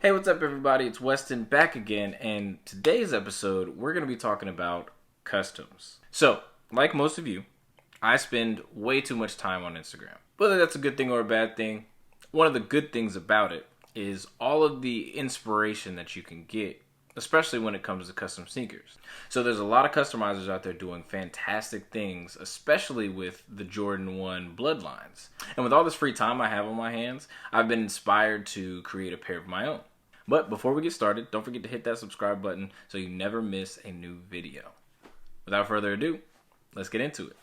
Hey, what's up everybody? It's Weston back again, and today's episode we're going to be talking about customs. So, like most of you, I spend way too much time on Instagram. Whether that's a good thing or a bad thing, one of the good things about it is all of the inspiration that you can get, especially when it comes to custom sneakers. So there's a lot of customizers out there doing fantastic things, especially with the Jordan 1 Bloodlines. And with all this free time I have on my hands, I've been inspired to create a pair of my own. But before we get started, don't forget to hit that subscribe button so you never miss a new video. Without further ado, let's get into it.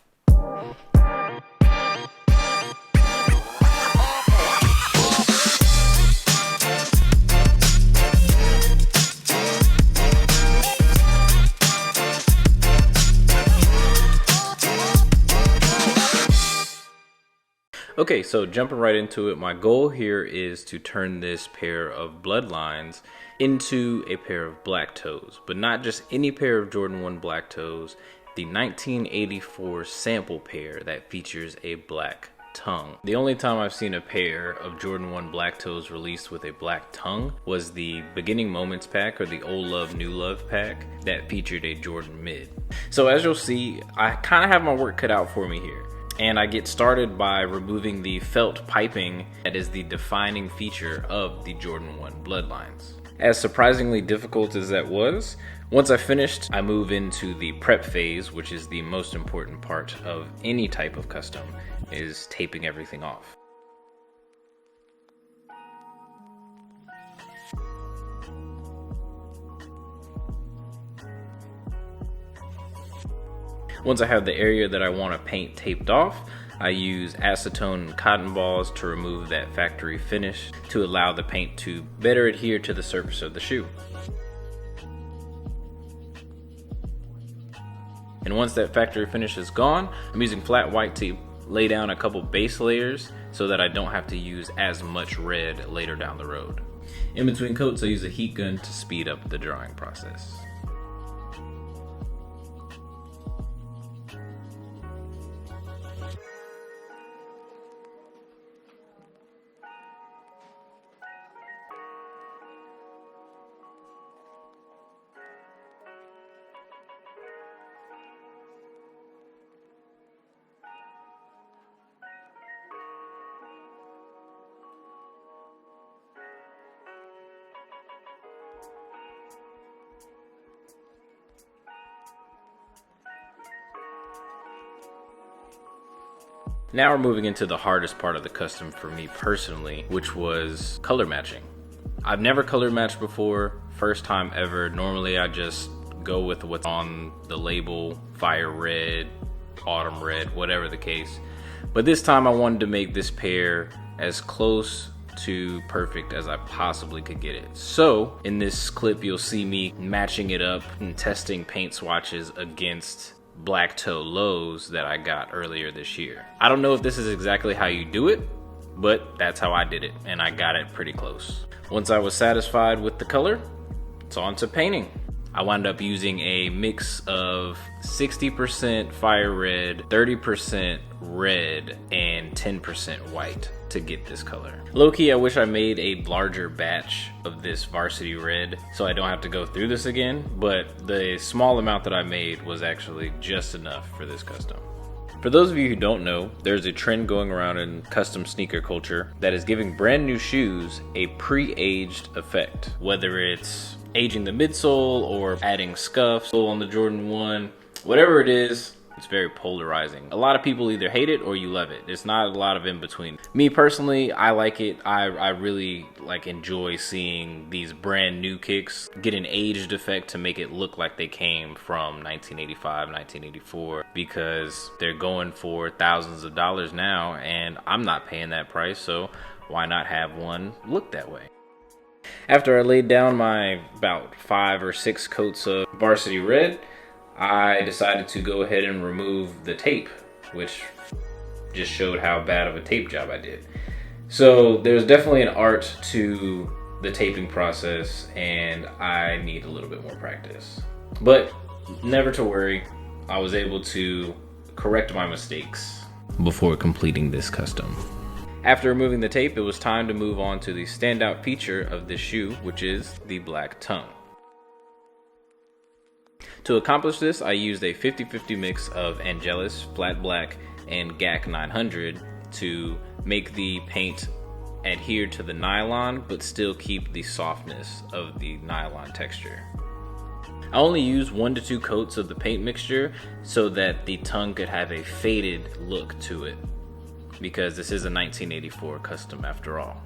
Okay, so jumping right into it, my goal here is to turn this pair of Bloodlines into a pair of black toes, but not just any pair of Jordan 1 black toes, the 1984 sample pair that features a black tongue. The only time I've seen a pair of Jordan 1 black toes released with a black tongue was the Beginning Moments pack, or the Old Love New Love pack that featured a Jordan mid. So as you'll see, I kind of have my work cut out for me here. And I get started by removing the felt piping that is the defining feature of the Jordan 1 Bloodlines. As surprisingly difficult as that was, once I finished, I move into the prep phase, which is the most important part of any type of custom, is taping everything off. Once I have the area that I want to paint taped off, I use acetone and cotton balls to remove that factory finish to allow the paint to better adhere to the surface of the shoe. And once that factory finish is gone, I'm using flat white to lay down a couple base layers so that I don't have to use as much red later down the road. In between coats, I use a heat gun to speed up the drying process. Now we're moving into the hardest part of the custom for me personally, which was color matching. I've never color matched before, first time ever. Normally I just go with what's on the label, fire red, autumn red, whatever the case. But this time I wanted to make this pair as close to perfect as I possibly could get it. So in this clip you'll see me matching it up and testing paint swatches against black toe lows that I got earlier this year. I don't know if this is exactly how you do it, but that's how I did it, and I got it pretty close. Once I was satisfied with the color, it's on to painting. I wound up using a mix of 60% fire red, 30% red, and 10% white to get this color. Low-key, I wish I made a larger batch of this varsity red so I don't have to go through this again, but the small amount that I made was actually just enough for this custom. For those of you who don't know, there's a trend going around in custom sneaker culture that is giving brand new shoes a pre-aged effect. Whether it's aging the midsole or adding scuffs on the Jordan 1, whatever it is, it's very polarizing. A lot of people either hate it or you love it. It's not a lot of in between. Me personally, I like it. I really enjoy seeing these brand new kicks get an aged effect to make it look like they came from 1985, 1984, because they're going for thousands of dollars now and I'm not paying that price, so why not have one look that way? After I laid down my about 5 or 6 coats of varsity red, I decided to go ahead and remove the tape, which just showed how bad of a tape job I did. So there's definitely an art to the taping process and I need a little bit more practice. But never to worry, I was able to correct my mistakes before completing this custom. After removing the tape, it was time to move on to the standout feature of this shoe, which is the black tongue. To accomplish this, I used a 50-50 mix of Angelus Flat Black and GAC 900 to make the paint adhere to the nylon but still keep the softness of the nylon texture. I only used 1 to 2 coats of the paint mixture so that the tongue could have a faded look to it, because this is a 1984 custom after all.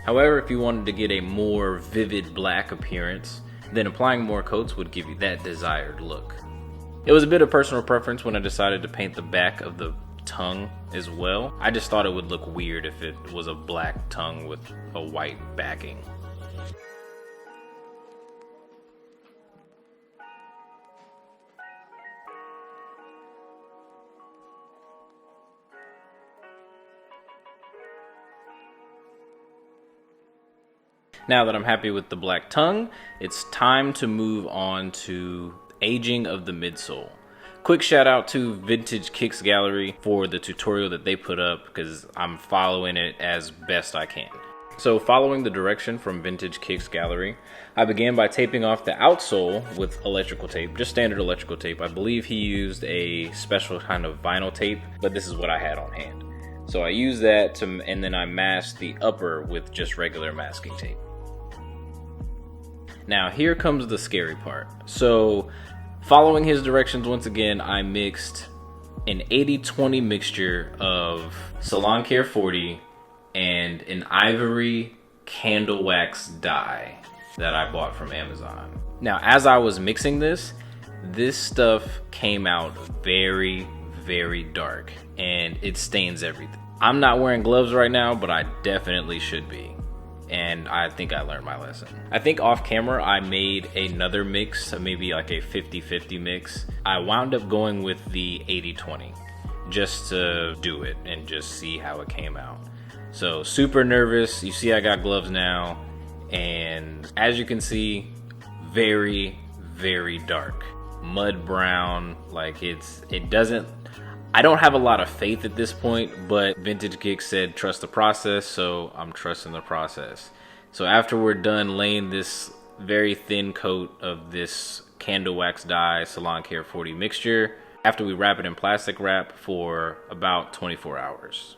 However, if you wanted to get a more vivid black appearance, then applying more coats would give you that desired look. It was a bit of personal preference when I decided to paint the back of the tongue as well. I just thought it would look weird if it was a black tongue with a white backing. Now that I'm happy with the black tongue, it's time to move on to aging of the midsole. Quick shout out to Vintage Kicks Gallery for the tutorial that they put up, because I'm following it as best I can. So following the direction from Vintage Kicks Gallery, I began by taping off the outsole with electrical tape, just standard electrical tape. I believe he used a special kind of vinyl tape, but this is what I had on hand. So I used that and then I masked the upper with just regular masking tape. Now here comes the scary part. So following his directions once again, I mixed an 80-20 mixture of Salon Care 40 and an ivory candle wax dye that I bought from Amazon. Now as I was mixing this stuff came out very, very dark and it stains everything. I'm not wearing gloves right now, but I definitely should be. And I think I learned my lesson. I think off camera I made another mix, maybe like a 50-50 mix. I wound up going with the 80-20 just to do it and just see how it came out. So super nervous. You see I got gloves now, and as you can see, very, very dark. Mud brown, like I don't have a lot of faith at this point, but Vintage Geek said trust the process, so I'm trusting the process. So after we're done laying this very thin coat of this candle wax dye Salon Care 40 mixture, after we wrap it in plastic wrap for about 24 hours.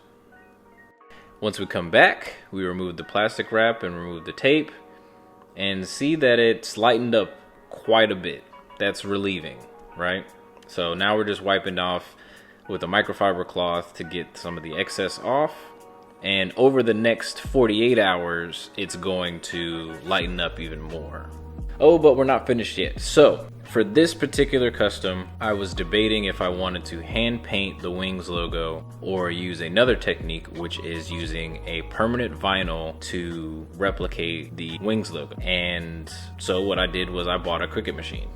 Once we come back, we remove the plastic wrap and remove the tape and see that it's lightened up quite a bit. That's relieving, right? So now we're just wiping off with a microfiber cloth to get some of the excess off, and over the next 48 hours it's going to lighten up even more. Oh, but we're not finished yet. So for this particular custom, I was debating if I wanted to hand paint the Wings logo or use another technique, which is using a permanent vinyl to replicate the Wings logo. And so what I did was I bought a Cricut machine.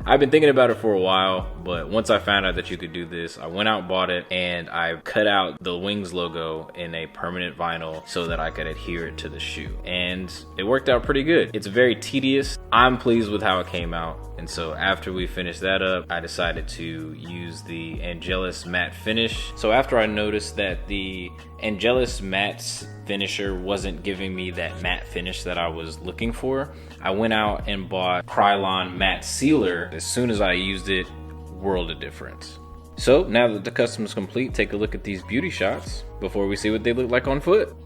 I've been thinking about it for a while, but once I found out that you could do this, I went out and bought it, and I cut out the Wings logo in a permanent vinyl so that I could adhere it to the shoe. And it worked out pretty good. It's very tedious. I'm pleased with how it came out. And so after we finished that up, I decided to use the Angelus matte finish. So after I noticed that the Angelus matte finisher wasn't giving me that matte finish that I was looking for, I went out and bought Krylon Matte Sealer. As soon as I used it, world of difference. So now that the custom is complete, take a look at these beauty shots before we see what they look like on foot.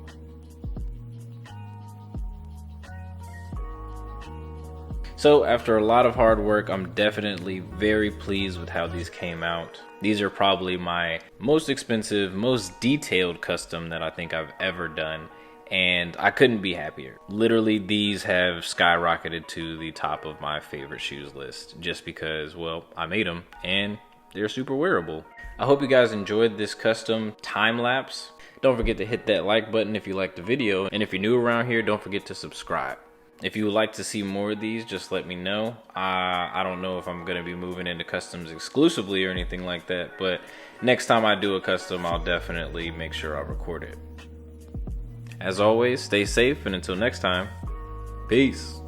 So after a lot of hard work, I'm definitely very pleased with how these came out. These are probably my most expensive, most detailed custom that I think I've ever done, and I couldn't be happier. Literally, these have skyrocketed to the top of my favorite shoes list just because, well, I made them and they're super wearable. I hope you guys enjoyed this custom time lapse. Don't forget to hit that like button if you liked the video, and if you're new around here, don't forget to subscribe. If you would like to see more of these, just let me know. I don't know if I'm going to be moving into customs exclusively or anything like that, but next time I do a custom, I'll definitely make sure I record it. As always, stay safe, and until next time, peace.